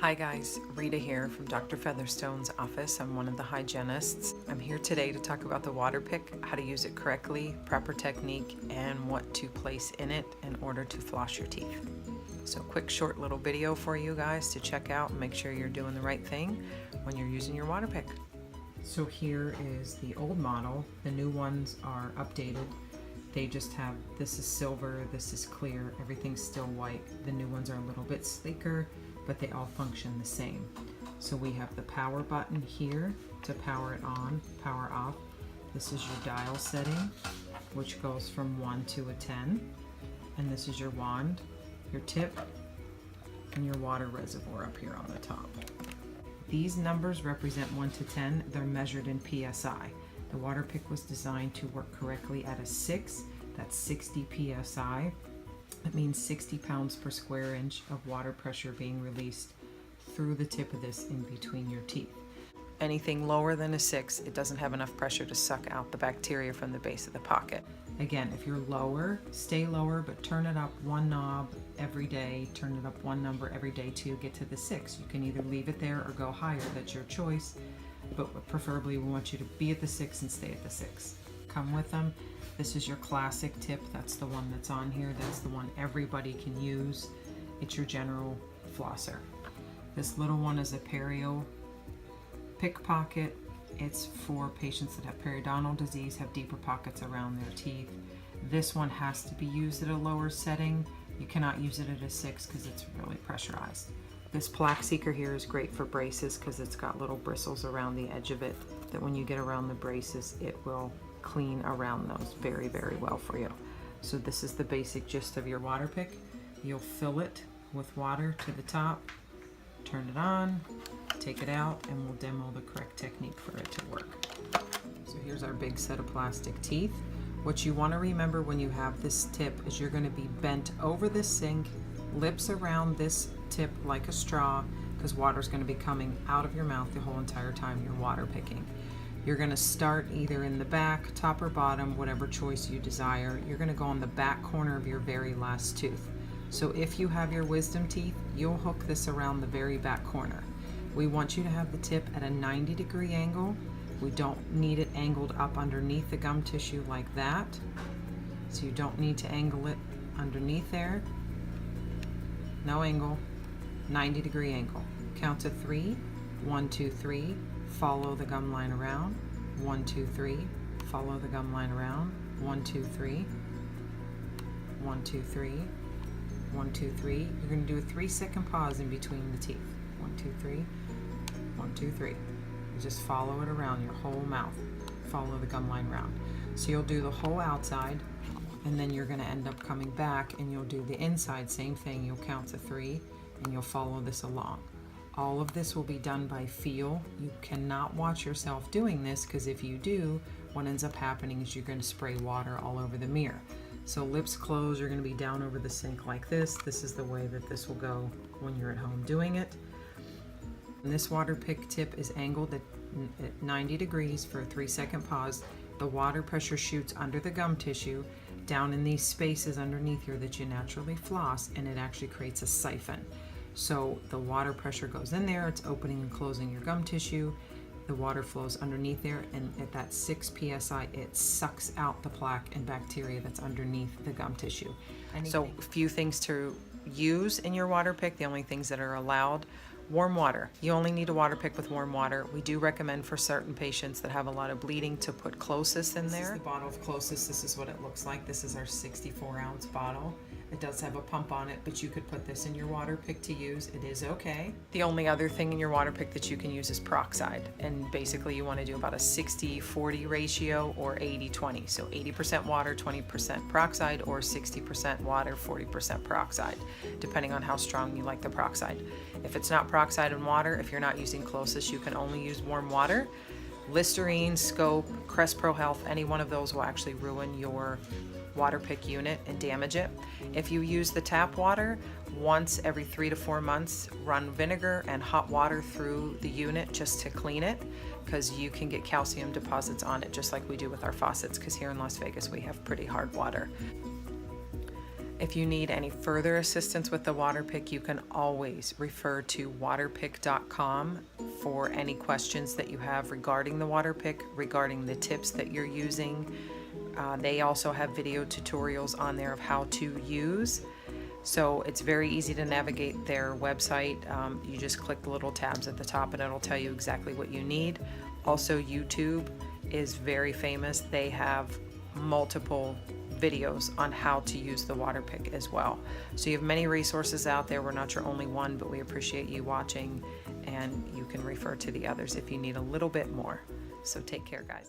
Hi guys, Rita here from Dr. Featherstone's office. I'm one of the hygienists. I'm here today to talk about the Waterpik, how to use it correctly, proper technique, and what to place in it in order to floss your teeth. So quick short little video for you guys to check out and make sure you're doing the right thing when you're using your Waterpik. So here is the old model. The new ones are updated. They just have, this is silver, this is clear, everything's still white. The new ones are a little bit sleeker, but they all function the same. So we have the power button here to power it on, power off. This is your dial setting, which goes from 1 to a 10. And this is your wand, your tip, and your water reservoir up here on the top. These numbers represent 1 to 10. They're measured in PSI. The Waterpik was designed to work correctly at a 6. That's 60 PSI. That means 60 pounds per square inch of water pressure being released through the tip of this in between your teeth. Anything lower than a 6, it doesn't have enough pressure to suck out the bacteria from the base of the pocket. Again, if you're lower, stay lower, but turn it up one knob every day, turn it up one number every day to get to the 6. You can either leave it there or go higher, that's your choice, but preferably we want you to be at the 6 and stay at the 6. Come with them. This is your classic tip. That's the one that's on here. That's the one everybody can use. It's your general flosser. This little one is a perio pickpocket. It's for patients that have periodontal disease, have deeper pockets around their teeth. This one has to be used at a lower setting. You cannot use it at a 6 because it's really pressurized. This plaque seeker here is great for braces because it's got little bristles around the edge of it that when you get around the braces, it will clean around those very, very well for you. So this is the basic gist of your Waterpik. You'll fill it with water to the top, turn it on, take it out, and we'll demo the correct technique for it to work. So here's our big set of plastic teeth. What you want to remember when you have this tip is you're going to be bent over the sink, lips around this tip like a straw, because water's going to be coming out of your mouth the whole entire time you're water picking. You're going to start either in the back, top or bottom, whatever choice you desire. You're going to go on the back corner of your very last tooth. So if you have your wisdom teeth, you'll hook this around the very back corner. We want you to have the tip at a 90-degree angle. We don't need it angled up underneath the gum tissue like that. So you don't need to angle it underneath there. No angle, 90-degree angle. Count to 3, 1, 2, 3. Follow the gum line around, 1, 2, 3, follow the gum line around, 1, 2, 3, 1, 2, 3, 1, 2, 3. You're going to do a 3-second pause in between the teeth. 1, 2, 3, 1, 2, 3. You just follow it around your whole mouth. Follow the gum line around. So you'll do the whole outside, and then you're going to end up coming back and you'll do the inside, same thing. You'll count to 3 and you'll follow this along. All of this will be done by feel. You cannot watch yourself doing this because if you do, what ends up happening is you're going to spray water all over the mirror. So lips closed, you're going to be down over the sink like this. This is the way that this will go when you're at home doing it. And this Waterpik tip is angled at 90 degrees for a 3-second pause. The water pressure shoots under the gum tissue down in these spaces underneath here that you naturally floss, and it actually creates a siphon. So the water pressure goes in there, it's opening and closing your gum tissue, the water flows underneath there, and at that 6 PSI, it sucks out the plaque and bacteria that's underneath the gum tissue. So a few things to use in your Waterpik, the only things that are allowed. Warm water. You only need a Waterpik with warm water. We do recommend for certain patients that have a lot of bleeding to put Closest in there. This is the bottle of Closest. This is what it looks like. This is our 64-ounce bottle. It does have a pump on it, but you could put this in your Waterpik to use. It is okay. The only other thing in your Waterpik that you can use is peroxide. And basically you want to do about a 60-40 ratio or 80-20. So 80% water, 20% peroxide, or 60% water, 40% peroxide, depending on how strong you like the peroxide. If it's not peroxide and water, if you're not using Closest, you can only use warm water. Listerine, Scope, Crest Pro Health, any one of those will actually ruin your Waterpik unit and damage it. If you use the tap water, once every 3 to 4 months, run vinegar and hot water through the unit just to clean it, because you can get calcium deposits on it just like we do with our faucets, because here in Las Vegas we have pretty hard water. If you need any further assistance with the Waterpik, you can always refer to waterpik.com for any questions that you have regarding the Waterpik, regarding the tips that you're using. They also have video tutorials on there of how to use. So it's very easy to navigate their website. You just click the little tabs at the top and it'll tell you exactly what you need. Also, YouTube is very famous. They have multiple videos on how to use the Waterpik as well. So you have many resources out there. We're not your only one, but we appreciate you watching, and you can refer to the others if you need a little bit more. So take care, guys.